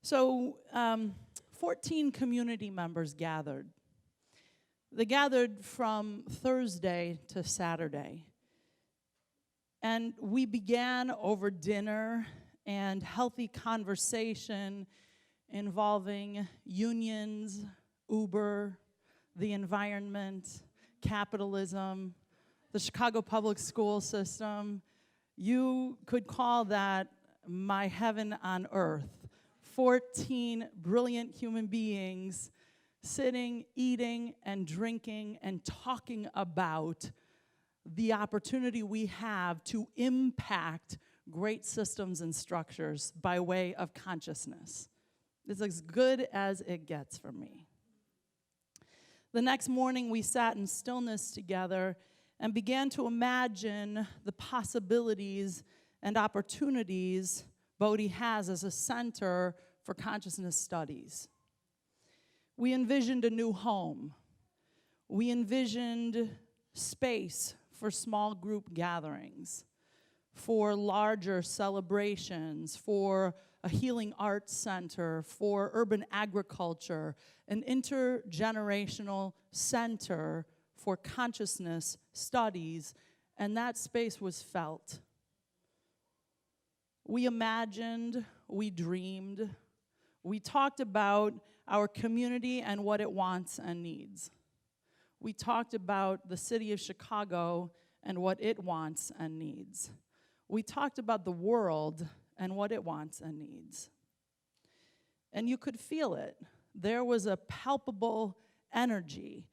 So 14 community members gathered. They gathered from Thursday to Saturday. And we began over dinner and healthy conversation involving unions, Uber, the environment, capitalism, the Chicago public school system. You could call that my heaven on earth. 14 brilliant human beings sitting, eating, and drinking, and talking about the opportunity we have to impact great systems and structures by way of consciousness. It's as good as it gets for me. The next morning, we sat in stillness together and began to imagine the possibilities and opportunities Bodhi has as a center for consciousness studies. We envisioned a new home. We envisioned space for small group gatherings, for larger celebrations, for a healing arts center, for urban agriculture, an intergenerational center for consciousness studies, and that space was felt. We imagined, we dreamed, we talked about our community and what it wants and needs. We talked about the city of Chicago and what it wants and needs. We talked about the world and what it wants and needs. And you could feel it. There was a palpable energy.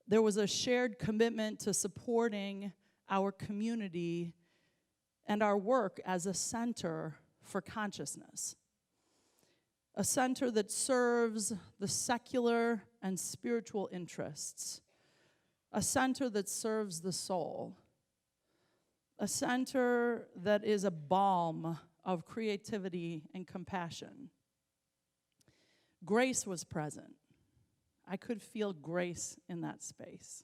There was a shared commitment to supporting our community and our work as a center for consciousness. A center that serves the secular and spiritual interests. A center that serves the soul. A center that is a balm of creativity and compassion. Grace was present. I could feel grace in that space.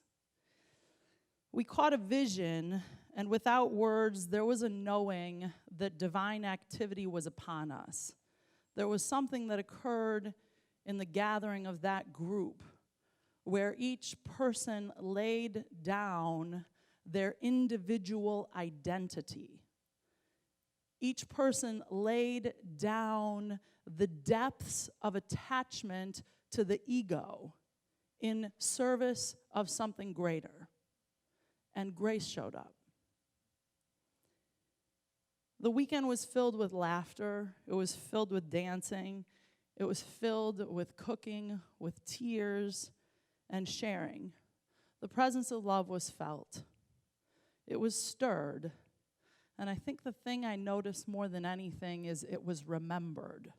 We caught a vision, and without words, there was a knowing that divine activity was upon us. There was something that occurred in the gathering of that group where each person laid down their individual identity. Each person laid down the depths of attachment to the ego in service of something greater. And grace showed up. The weekend was filled with laughter. It was filled with dancing. It was filled with cooking, with tears, and sharing. The presence of love was felt. It was stirred. And I think the thing I noticed more than anything is it was remembered.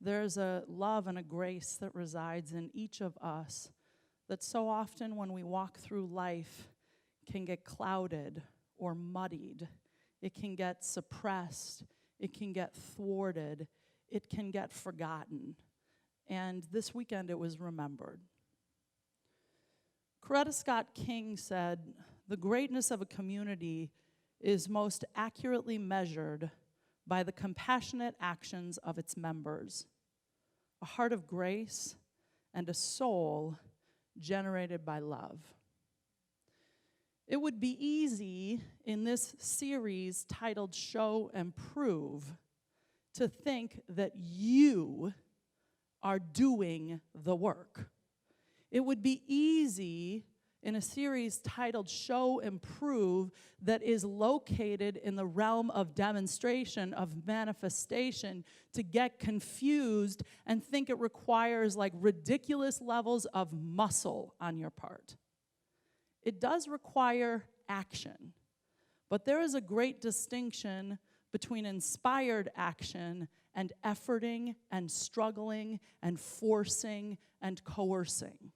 There's a love and a grace that resides in each of us that so often when we walk through life can get clouded or muddied. It can get suppressed. It can get thwarted. It can get forgotten. And this weekend it was remembered. Coretta Scott King said, "The greatness of a community is most accurately measured by the compassionate actions of its members, a heart of grace and a soul generated by love." It would be easy in this series titled Show and Prove to think that you are doing the work. It would be easy in a series titled Show and Prove that is located in the realm of demonstration, of manifestation, to get confused and think it requires like ridiculous levels of muscle on your part. It does require action, but there is a great distinction between inspired action and efforting and struggling and forcing and coercing.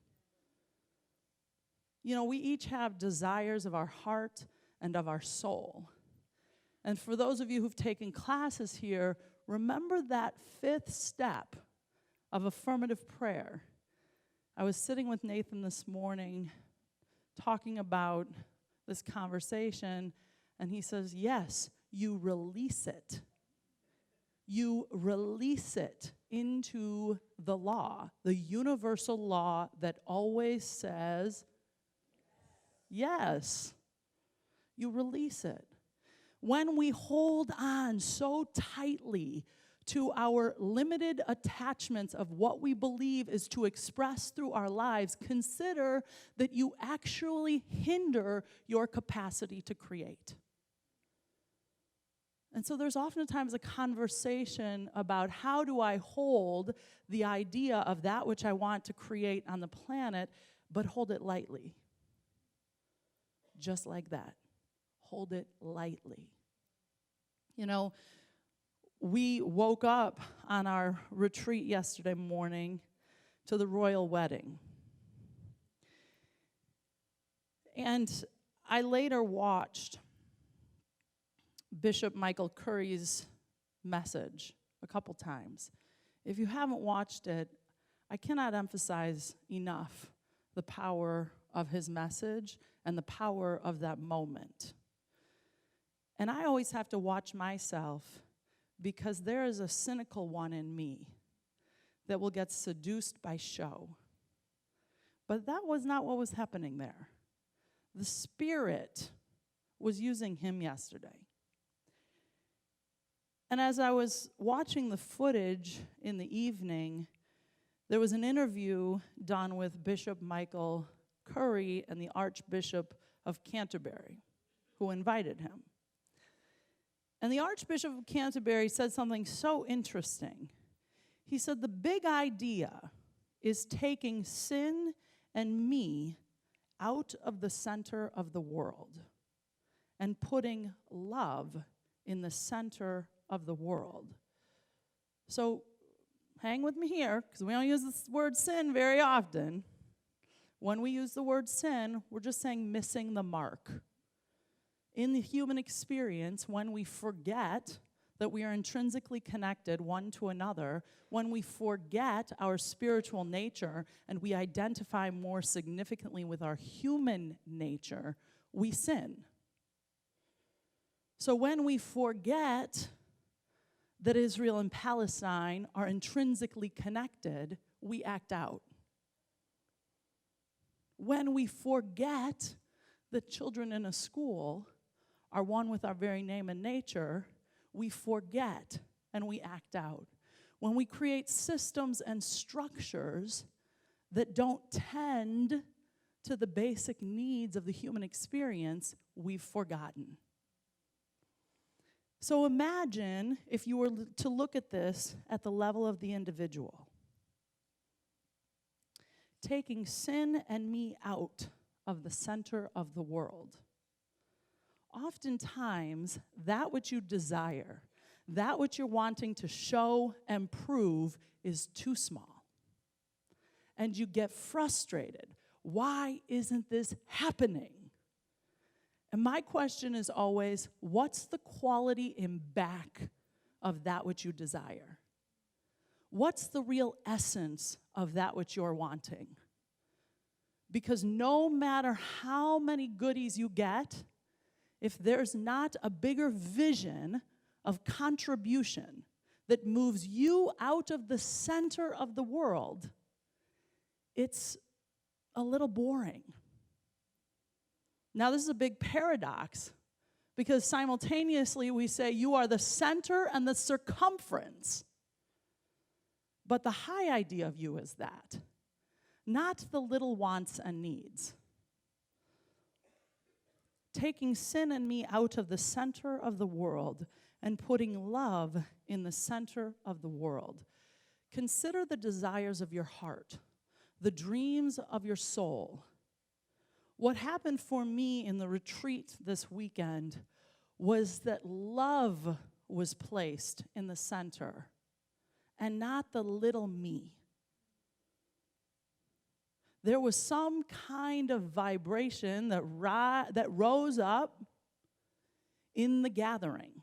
You know, we each have desires of our heart and of our soul. And for those of you who've taken classes here, remember that fifth step of affirmative prayer. I was sitting with Nathan this morning talking about this conversation, and he says, yes, you release it. you release it into the law, the universal law that always says yes. You release it. When we hold on so tightly to our limited attachments of what we believe is to express through our lives, consider that you actually hinder your capacity to create. And so there's oftentimes a conversation about how do I hold the idea of that which I want to create on the planet, but hold it lightly. Just like that. Hold it lightly. You know, we woke up on our retreat yesterday morning to the royal wedding. And I later watched Bishop Michael Curry's message a couple times. If you haven't watched it, I cannot emphasize enough the power of his message and the power of that moment. And I always have to watch myself because there is a cynical one in me that will get seduced by show. But that was not what was happening there. The Spirit was using him yesterday. And as I was watching the footage in the evening, there was an interview done with Bishop Michael Curry and the Archbishop of Canterbury, who invited him. And the Archbishop of Canterbury said something so interesting. He said, the big idea is taking sin and me out of the center of the world and putting love in the center of the world. So hang with me here, because we don't use this word sin very often. When we use the word sin, we're just saying missing the mark. In the human experience, when we forget that we are intrinsically connected one to another, when we forget our spiritual nature and we identify more significantly with our human nature, we sin. So when we forget that Israel and Palestine are intrinsically connected, we act out. When we forget that children in a school are one with our very name and nature, we forget and we act out. When we create systems and structures that don't tend to the basic needs of the human experience, we've forgotten. So imagine if you were to look at this at the level of the individual. Taking sin and me out of the center of the world. Oftentimes, that which you desire, that which you're wanting to show and prove is too small. And you get frustrated. Why isn't this happening? And my question is always, what's the quality in back of that which you desire? What's the real essence of that which you're wanting? Because no matter how many goodies you get, if there's not a bigger vision of contribution that moves you out of the center of the world, it's a little boring. Now, this is a big paradox because simultaneously we say you are the center and the circumference. But the high idea of you is that, not the little wants and needs. Taking sin and me out of the center of the world and putting love in the center of the world. Consider the desires of your heart, the dreams of your soul. What happened for me in the retreat this weekend was that love was placed in the center and not the little me. There was some kind of vibration that rose up in the gathering.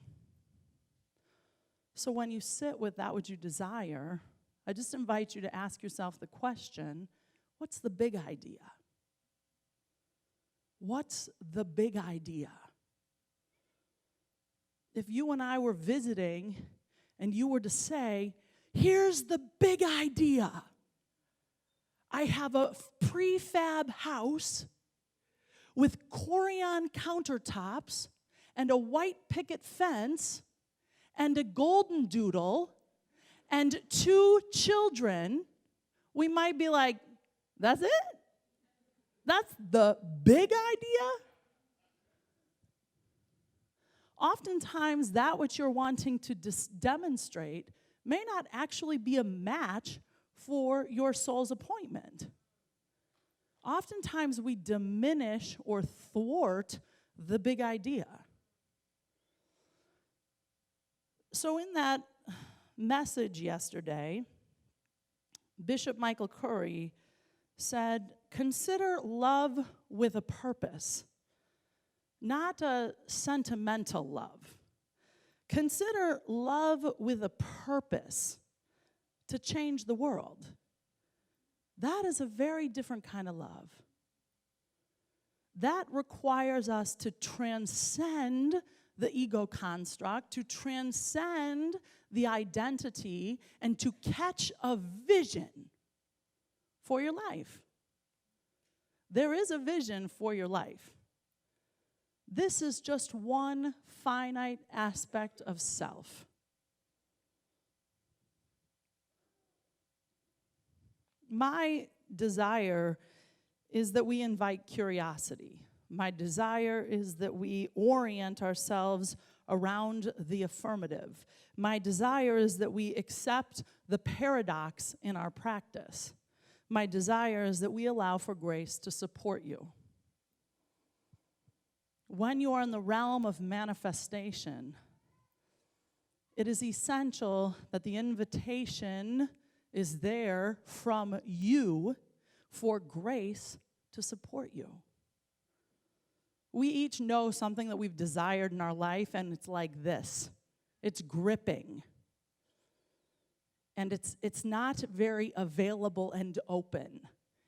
So when you sit with that which you desire, I just invite you to ask yourself the question, what's the big idea? What's the big idea? If you and I were visiting and you were to say, here's the big idea. I have a prefab house with Corian countertops and a white picket fence and a golden doodle and 2 children, we might be like, that's it? That's the big idea? Oftentimes, that which you're wanting to demonstrate may not actually be a match for your soul's appointment. Oftentimes, we diminish or thwart the big idea. So in that message yesterday, Bishop Michael Curry said, consider love with a purpose, not a sentimental love. Consider love with a purpose to change the world. That is a very different kind of love. That requires us to transcend the ego construct, to transcend the identity, and to catch a vision for your life. There is a vision for your life. This is just one finite aspect of self. My desire is that we invite curiosity. My desire is that we orient ourselves around the affirmative. My desire is that we accept the paradox in our practice. My desire is that we allow for grace to support you. When you are in the realm of manifestation, it is essential that the invitation is there from you for grace to support you. We each know something that we've desired in our life, and it's like this. It's gripping. And it's not very available and open.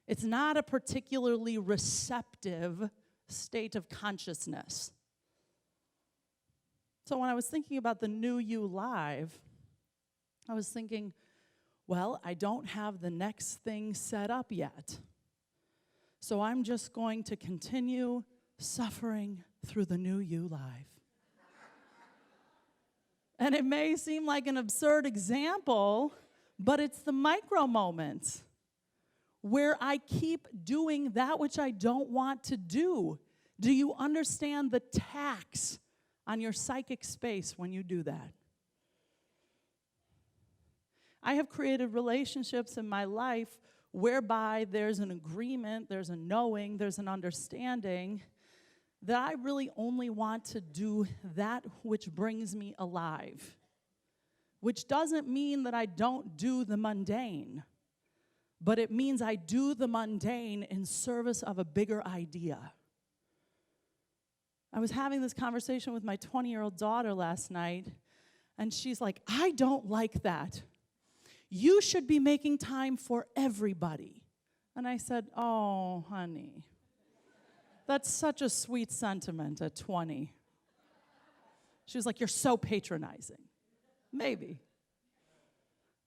It's not a particularly receptive state of consciousness. So when I was thinking about the New You Live, I was thinking, well, I don't have the next thing set up yet. So I'm just going to continue suffering through the New You Live. And it may seem like an absurd example, but it's the micro moments where I keep doing that which I don't want to do. Do you understand the tax on your psychic space when you do that? I have created relationships in my life whereby there's an agreement, there's a knowing, there's an understanding that I really only want to do that which brings me alive, which doesn't mean that I don't do the mundane, but it means I do the mundane in service of a bigger idea. I was having this conversation with my 20-year-old daughter last night, and she's like, I don't like that. You should be making time for everybody. And I said, oh, honey, that's such a sweet sentiment at 20. She was like, you're so patronizing. Maybe.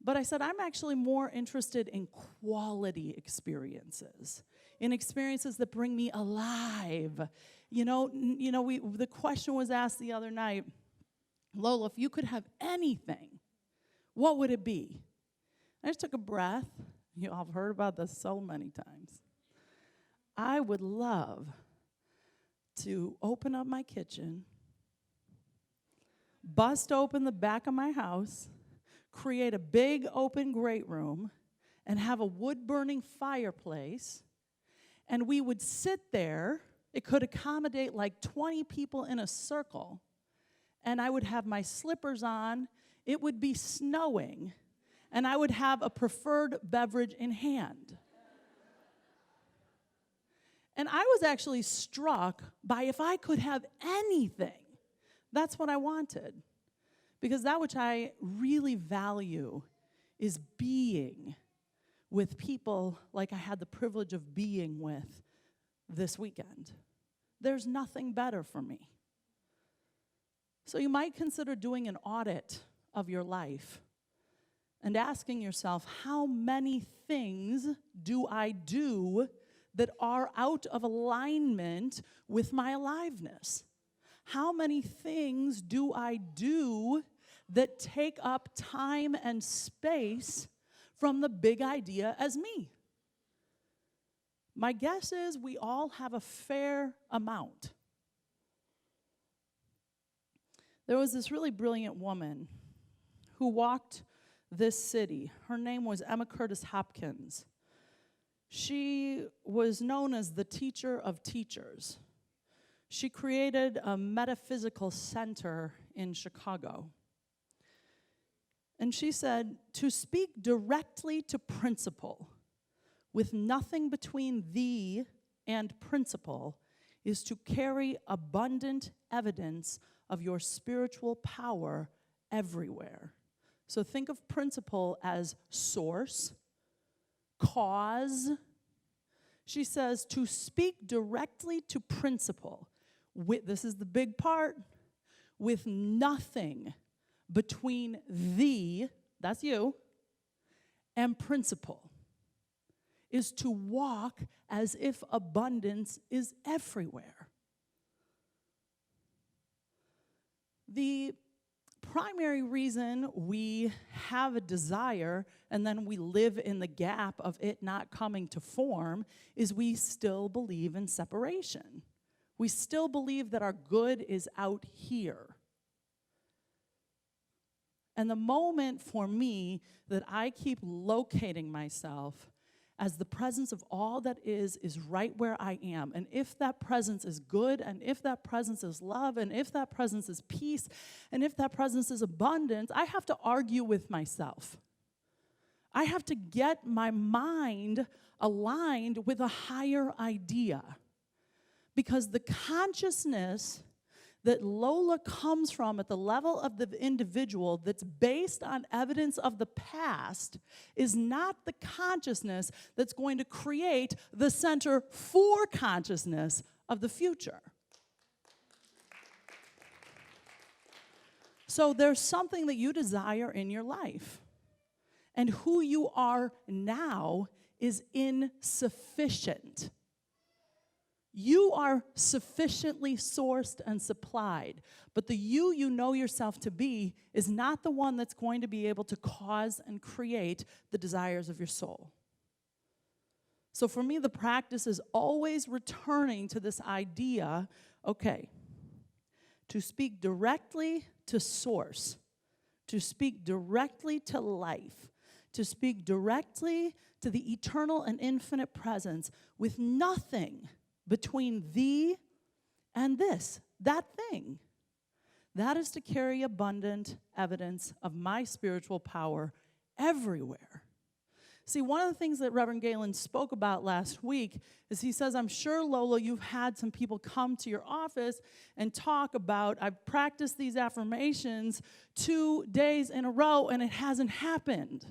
But I said, I'm actually more interested in quality experiences, in experiences that bring me alive. The question was asked the other night, Lola, if you could have anything, what would it be? I just took a breath. You all have heard about this so many times. I would love to open up my kitchen, bust open the back of my house, create a big open great room, and have a wood-burning fireplace, and we would sit there. It could accommodate like 20 people in a circle, and I would have my slippers on. It would be snowing, and I would have a preferred beverage in hand. And I was actually struck by if I could have anything, that's what I wanted. Because that which I really value is being with people like I had the privilege of being with this weekend. There's nothing better for me. So you might consider doing an audit of your life and asking yourself, how many things do I do that are out of alignment with my aliveness? How many things do I do that take up time and space from the big idea as me? My guess is we all have a fair amount. There was this really brilliant woman who walked this city. Her name was Emma Curtis Hopkins. She was known as the teacher of teachers. She created a metaphysical center in Chicago. And she said, to speak directly to principle, with nothing between thee and principle, is to carry abundant evidence of your spiritual power everywhere. So think of principle as source, cause. She says to speak directly to principle, this is the big part, with nothing between thee, that's you, and principle, is to walk as if abundance is everywhere. The primary reason we have a desire and then we live in the gap of it not coming to form is we still believe in separation. We still believe that our good is out here. And the moment for me that I keep locating myself as the presence of all that is right where I am. And if that presence is good, and if that presence is love, and if that presence is peace, and if that presence is abundance, I have to argue with myself. I have to get my mind aligned with a higher idea. Because the consciousness that Lola comes from at the level of the individual that's based on evidence of the past is not the consciousness that's going to create the center for consciousness of the future. So there's something that you desire in your life. And who you are now is insufficient. You are sufficiently sourced and supplied, but the you know yourself to be is not the one that's going to be able to cause and create the desires of your soul. So for me, the practice is always returning to this idea, okay, to speak directly to source, to speak directly to life, to speak directly to the eternal and infinite presence with nothing between thee and that thing. That is to carry abundant evidence of my spiritual power everywhere. See, one of the things that Reverend Galen spoke about last week is he says, I'm sure, Lola, you've had some people come to your office and talk about, I've practiced these affirmations 2 days in a row and it hasn't happened.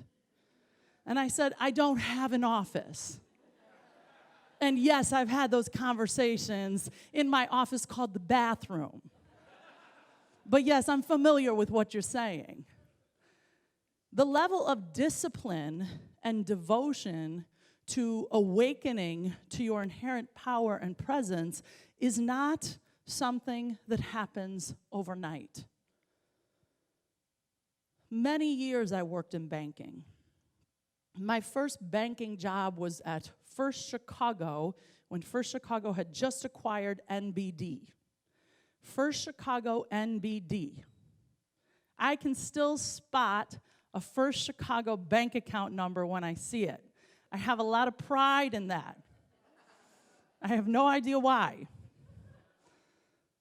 And I said, I don't have an office. And yes, I've had those conversations in my office called the bathroom. But yes, I'm familiar with what you're saying. The level of discipline and devotion to awakening to your inherent power and presence is not something that happens overnight. Many years I worked in banking. My first banking job was at First Chicago, when First Chicago had just acquired NBD. First Chicago NBD. I can still spot a First Chicago bank account number when I see it. I have a lot of pride in that. I have no idea why.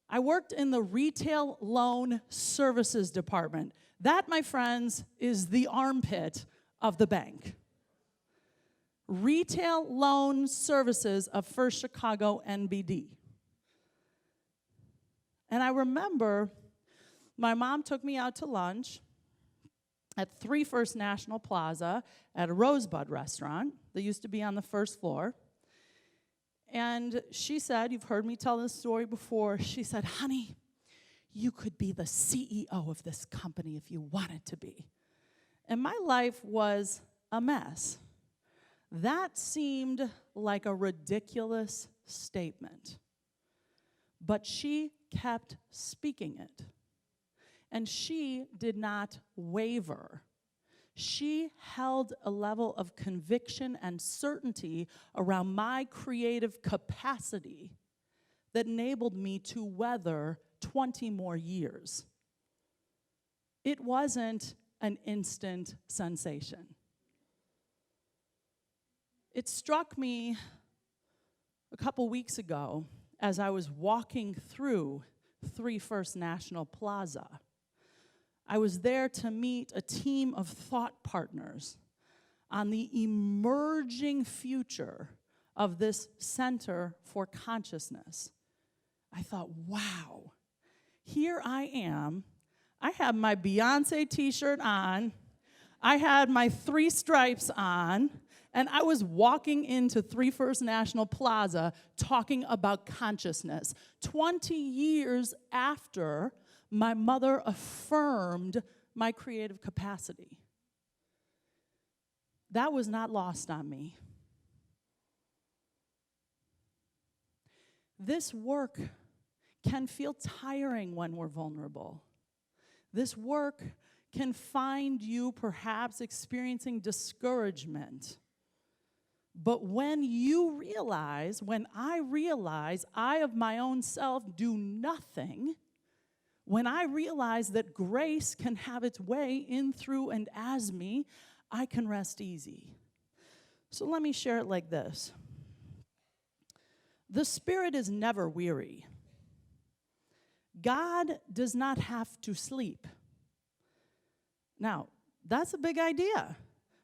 I worked in the retail loan services department. That, my friends, is the armpit of the bank. Retail loan services of First Chicago NBD. And I remember my mom took me out to lunch at 3 First National Plaza at a Rosebud restaurant that used to be on the first floor. And she said, you've heard me tell this story before, she said, honey, you could be the CEO of this company if you wanted to be. And my life was a mess. That seemed like a ridiculous statement. But she kept speaking it. And she did not waver. She held a level of conviction and certainty around my creative capacity that enabled me to weather 20 more years. It wasn't an instant sensation. It struck me a couple weeks ago as I was walking through 3 First National Plaza. I was there to meet a team of thought partners on the emerging future of this Center for Consciousness. I thought, wow, here I am. I had my Beyonce t-shirt on. I had my 3 stripes on. And I was walking into 3 First National Plaza talking about consciousness 20 years after my mother affirmed my creative capacity. That was not lost on me. This work can feel tiring when we're vulnerable. This work can find you perhaps experiencing discouragement. But when I realize I of my own self do nothing, when I realize that grace can have its way in, through, and as me, I can rest easy. So let me share it like this. The Spirit is never weary. God does not have to sleep. Now, that's a big idea.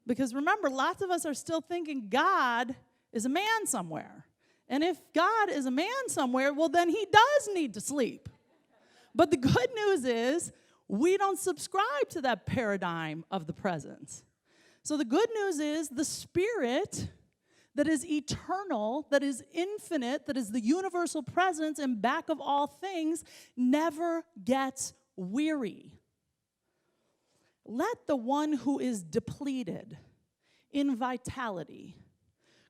Because remember, lots of us are still thinking God is a man somewhere. And if God is a man somewhere, well, then he does need to sleep. But the good news is we don't subscribe to that paradigm of the presence. So the good news is the Spirit that is eternal, that is infinite, that is the universal presence and back of all things, never gets weary. Let the one who is depleted in vitality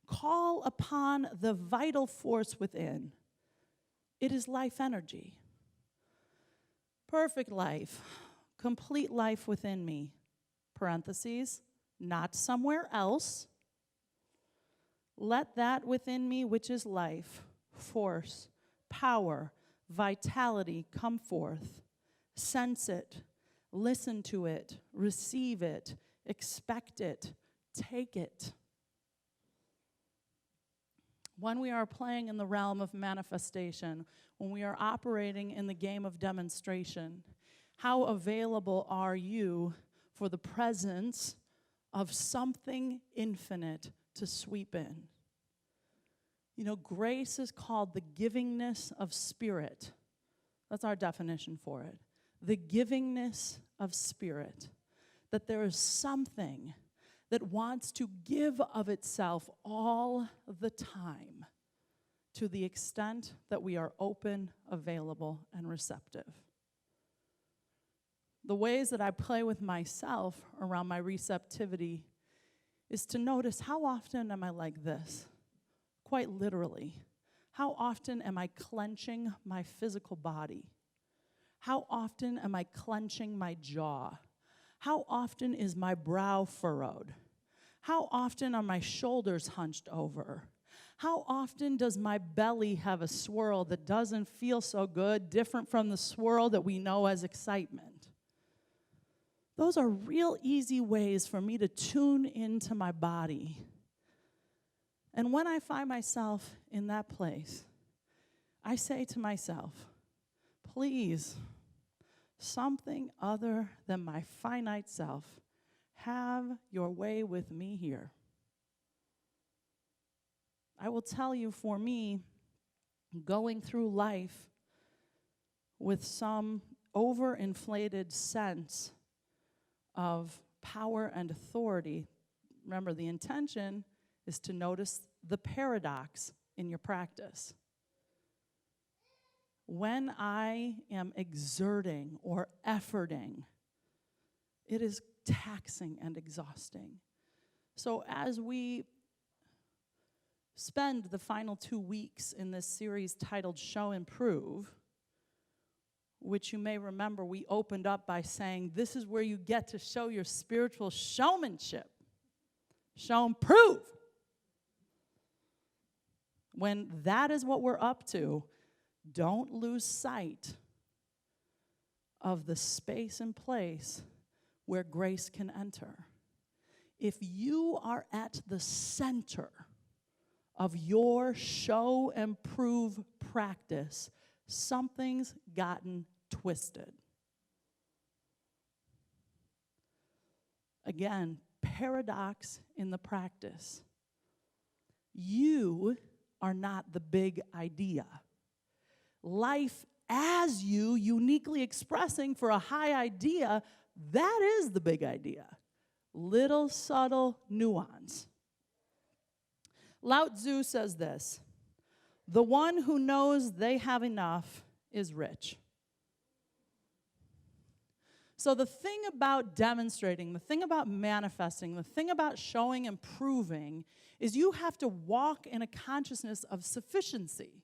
call upon the vital force within. It is life energy. Perfect life, complete life within me, parentheses, not somewhere else. Let that within me which is life, force, power, vitality come forth. Sense it. Listen to it, receive it, expect it, take it. When we are playing in the realm of manifestation, when we are operating in the game of demonstration, how available are you for the presence of something infinite to sweep in? You know, grace is called the givingness of spirit. That's our definition for it. The givingness of spirit, that there is something that wants to give of itself all the time to the extent that we are open, available, and receptive. The ways that I play with myself around my receptivity is to notice how often am I like this, quite literally. How often am I clenching my physical body? How often am I clenching my jaw? How often is my brow furrowed? How often are my shoulders hunched over? How often does my belly have a swirl that doesn't feel so good, different from the swirl that we know as excitement? Those are real easy ways for me to tune into my body. And when I find myself in that place, I say to myself, please, something other than my finite self, have your way with me here. I will tell you, for me, going through life with some overinflated sense of power and authority, remember, the intention is to notice the paradox in your practice. when I am exerting or efforting, it is taxing and exhausting. So as we spend the final 2 weeks in this series titled Show and Prove, which you may remember we opened up by saying this is where you get to show your spiritual showmanship. Show and prove. When that is what we're up to, don't lose sight of the space and place where grace can enter. If you are at the center of your show and prove practice, something's gotten twisted. Again, paradox in the practice. You are not the big idea. Life as you, uniquely expressing for a high idea, that is the big idea. Little subtle nuance. Lao Tzu says this: the one who knows they have enough is rich. So the thing about demonstrating, the thing about manifesting, the thing about showing and proving is you have to walk in a consciousness of sufficiency.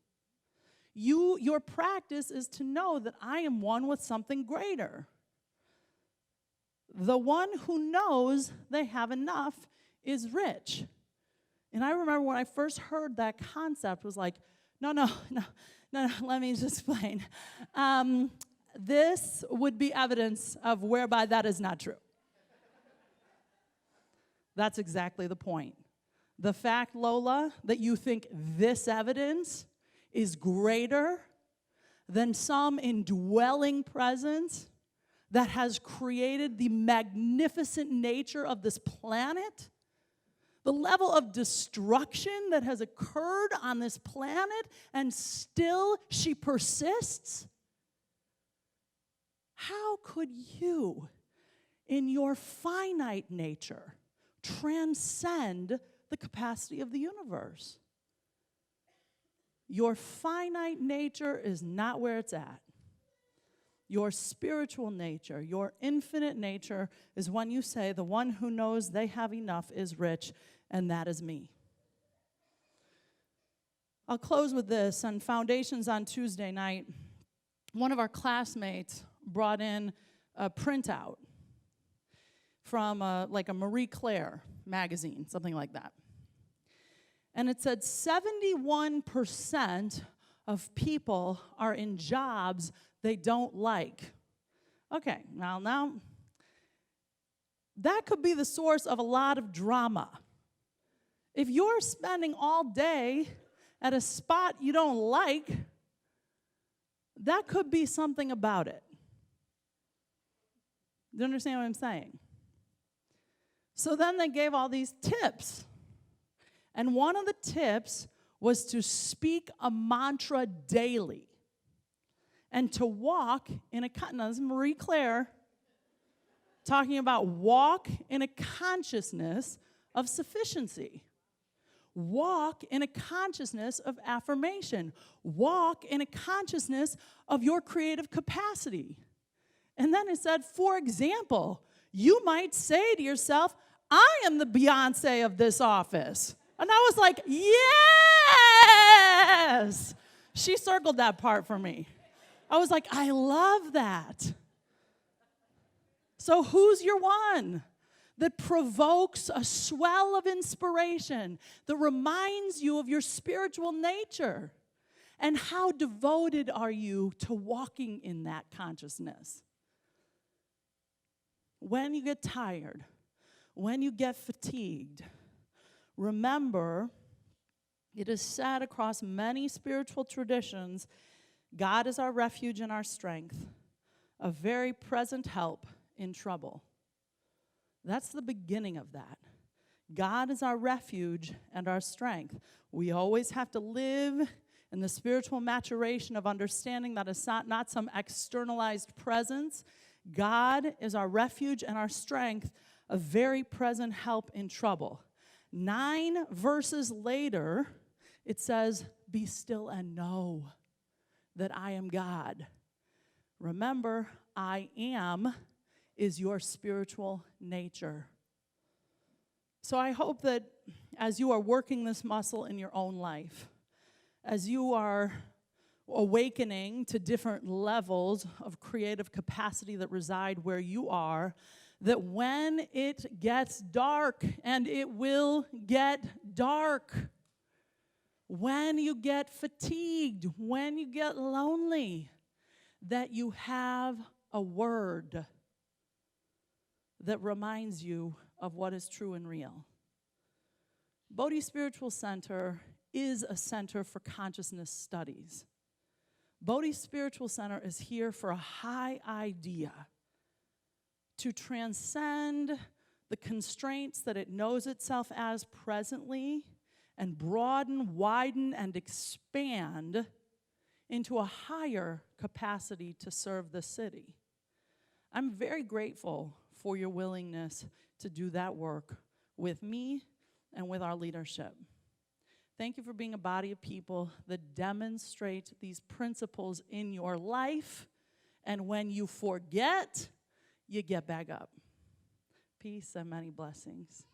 Your practice is to know that I am one with something greater. The one who knows they have enough is rich. And I remember when I first heard that concept was like, no, let me just explain. This would be evidence of whereby that is not true. That's exactly the point. The fact, Lola, that you think this evidence is greater than some indwelling presence that has created the magnificent nature of this planet, the level of destruction that has occurred on this planet, and still she persists. How could you, in your finite nature, transcend the capacity of the universe? Your finite nature is not where it's at. Your spiritual nature, your infinite nature is when you say, the one who knows they have enough is rich, and that is me. I'll close with this. On Foundations on Tuesday night, one of our classmates brought in a printout from a Marie Claire magazine, something like that. And it said 71% of people are in jobs they don't like. Okay, now, that could be the source of a lot of drama. If you're spending all day at a spot you don't like, that could be something about it. Do you understand what I'm saying? So then they gave all these tips. And one of the tips was to speak a mantra daily and to walk in a, now this is Marie Claire talking about walk in a consciousness of sufficiency. Walk in a consciousness of affirmation. Walk in a consciousness of your creative capacity. And then it said, for example, you might say to yourself, I am the Beyonce of this office. And I was like, yes! She circled that part for me. I was like, I love that. So who's your one that provokes a swell of inspiration, that reminds you of your spiritual nature? And how devoted are you to walking in that consciousness? When you get tired, when you get fatigued, remember, it is said across many spiritual traditions, God is our refuge and our strength, a very present help in trouble. That's the beginning of that. God is our refuge and our strength. We always have to live in the spiritual maturation of understanding that it's not some externalized presence. God is our refuge and our strength, a very present help in trouble. 9 verses later, it says, be still and know that I am God. Remember, I am is your spiritual nature. So I hope that as you are working this muscle in your own life, as you are awakening to different levels of creative capacity that reside where you are, that when it gets dark, and it will get dark, when you get fatigued, when you get lonely, that you have a word that reminds you of what is true and real. Bodhi Spiritual Center is a center for consciousness studies. Bodhi Spiritual Center is here for a high idea to transcend the constraints that it knows itself as presently and broaden, widen, and expand into a higher capacity to serve the city. I'm very grateful for your willingness to do that work with me and with our leadership. Thank you for being a body of people that demonstrate these principles in your life, and when you forget, you get back up. Peace and many blessings.